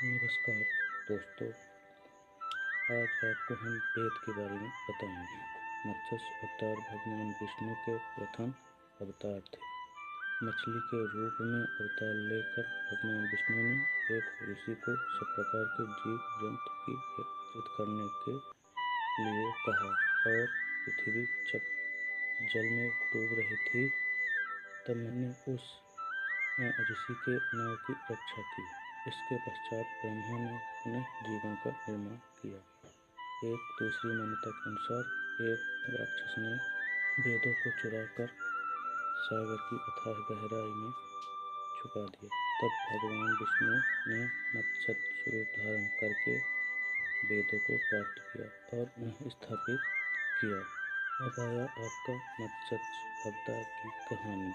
नमस्कार दोस्तों, आज आपको हम वेद के बारे में बताएंगे। मत्स्य अवतार भगवान विष्णु के प्रथम अवतार थे। मछली के रूप में अवतार लेकर भगवान विष्णु ने एक ऋषि को सब प्रकार के जीव जंतु की एकत्रित करने के लिए कहा और पृथ्वी जब जल में डूब रही थी तब मैंने उस ऋषि के नाव की रक्षा की। इसके पश्चात ब्रह्मा ने पुनः जीवों का निर्माण किया। एक दूसरी मान्यता के अनुसार एक राक्षस ने वेदों को चुराकर सागर की अथाह गहराई में छुपा दिया। तब भगवान विष्णु ने मत्स्य स्वरूप धारण करके वेदों को प्राप्त किया और उन्हें स्थापित किया। अब आया आपका मत्स्य अवतार की कहानी।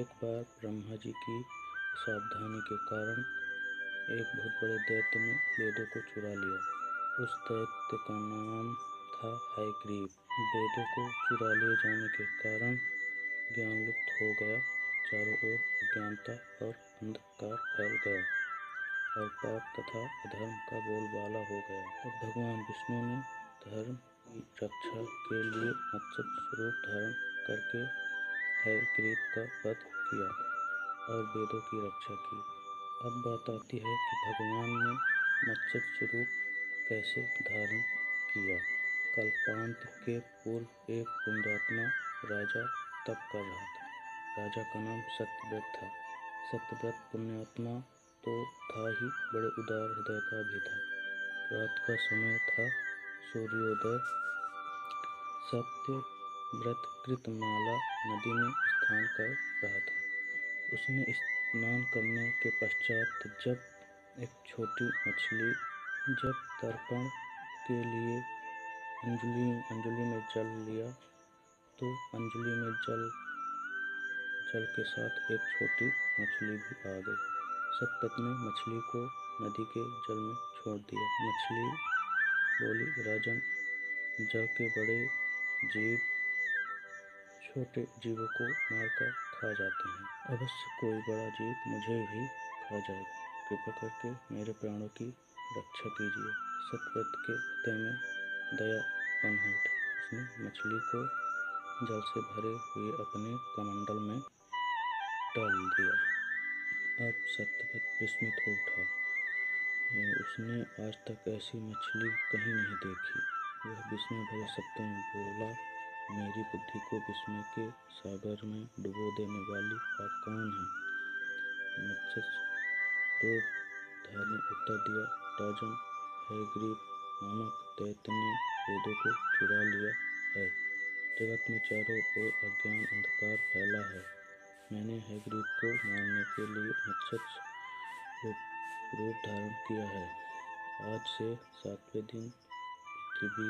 एक बार ब्रह्मा जी की सावधानी के कारण एक बहुत बड़े दैत्य ने वेदों को चुरा लिया। उस दैत्य का नाम था हयग्रीव। वेदों को चुरा लिए जाने के कारण ज्ञान लुप्त हो गया। चारों ओर अज्ञानता और अंधकार फैल गया और पाप तथा अधर्म का बोलबाला हो गया। तब भगवान विष्णु ने धर्म की रक्षा के लिए मत्स्य स्वरूप धारण करके हयग्रीव का वध किया और वेदों की रक्षा की। अब बात आती है कि भगवान ने मत्स्य स्वरूप कैसे धारण किया। कल्पांत के पूर्व एक पुण्यात्मा राजा तप कर रहा था। राजा का नाम सत्यव्रत था। सत्यव्रत पुण्यात्मा तो था ही, बड़े उदार हृदय का भी था। रात का समय था, सूर्योदय। सत्यव्रत कृतमाला नदी में स्नान कर रहा था। उसने स्नान करने के पश्चात जब एक छोटी मछली जब तर्पण के लिए अंजलि में जल लिया तो अंजलि में जल के साथ एक छोटी मछली भी आ गई। सत्यव्रत ने मछली को नदी के जल में छोड़ दिया। मछली बोली, राजन, जल के बड़े जीव छोटे जीवों को मारकर खा जाते हैं। अवश्य कोई बड़ा जीव मुझे भी खा जाएगा। कृपा करके मेरे प्राणों की रक्षा कीजिए। सत्यव्रत के हृदय में दया उत्पन्न हो उठी। उसने मछली को जल से भरे हुए अपने कमंडल में डाल दिया। अब सत्यव्रत विस्मित हो उठा। उसने आज तक ऐसी मछली कहीं नहीं देखी। वह विस्मय भरे शब्दों में बोला, मेरी बुद्धि को विस्मय के सागर में डुबो देने वाली आप कौन हैं? मत्स्य रूप धारी ने उत्तर दिया, राजन, हयग्रीव नामक दैत्य ने वेदों को चुरा लिया है। जगत में चारों ओर अज्ञान अंधकार फैला है। मैंने हयग्रीव को मारने के लिए मत्स्य रूप धारण किया है। आज से 7वें दिन पृथ्वी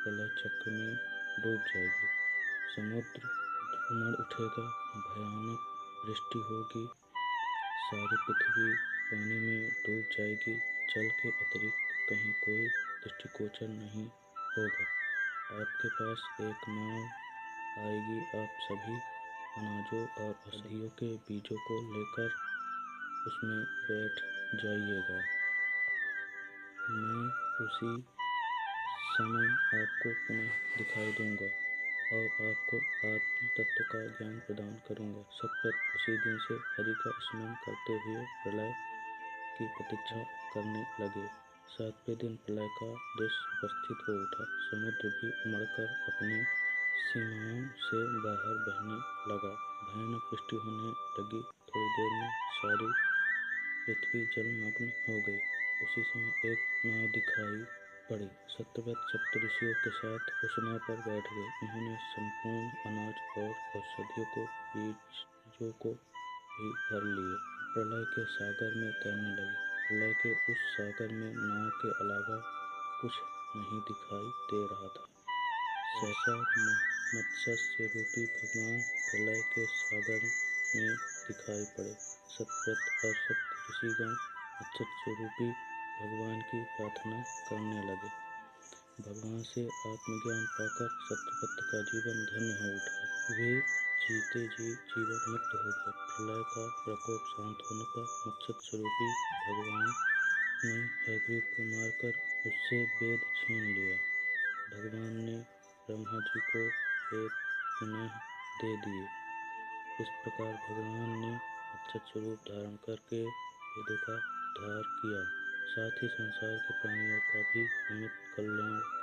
प्रलय चक्र में डूब जाएगी। समुद्र उमड़ उठेगा, भयानक वृष्टि होगी, सारी पृथ्वी पानी में डूब जाएगी। जल के अतिरिक्त कहीं कोई दृष्टिगोचर नहीं होगा। आपके पास एक नाव आएगी। आप सभी अनाजों और औषधियों के बीजों को लेकर उसमें बैठ जाइएगा। मैं उसी समय आपको पुनः दिखाई दूंगा और आपको आत्म तत्व का ज्ञान प्रदान करूंगा। सत्यव्रत उसी दिन से हरि का स्मरण करते हुए प्रलय की प्रतीक्षा करने लगे। 7वें दिन प्रलय का दृश्य उपस्थित हो उठा। समुद्र भी उमड़कर अपने सीमाओं से बाहर बहने लगा। भयानक वृष्टि होने लगी। थोड़ी देर में सारी पृथ्वी जलमग्न हो गई। उसी समय एक नाव दिखाई पड़ी। सत्यव्रत सप्तऋषियों के साथ उस नाव पर बैठ गए। उन्होंने संपूर्ण अनाज और औषधियों को बीजों को भी भर लिए। प्रलय के सागर में तैरने लगे। प्रलय के उस सागर में नाव के अलावा कुछ नहीं दिखाई दे रहा था। सहसा मत्स्य रूपी भगवान प्रलय के सागर में दिखाई पड़े। सत्यव्रत और सप्त ऋषिगण मत्स्य रूपी भगवान की प्रार्थना करने लगे। भगवान से आत्मज्ञान पाकर सत्यव्रत का जीवन धन्य हो उठा। वे जीते जी जीवन मुक्त हो गया। प्रलय का प्रकोप शांत होने पर मत्स्य स्वरूपी भगवान ने हयग्रीव को मारकर उससे वेद छीन लिया। भगवान ने ब्रह्मा जी को वेद पुनः दे दिए। इस प्रकार भगवान ने मत्स्य स्वरूप धारण करके वेदों का उद्धार किया, साथ ही संसार के प्राणियों का भी अमित कल्याण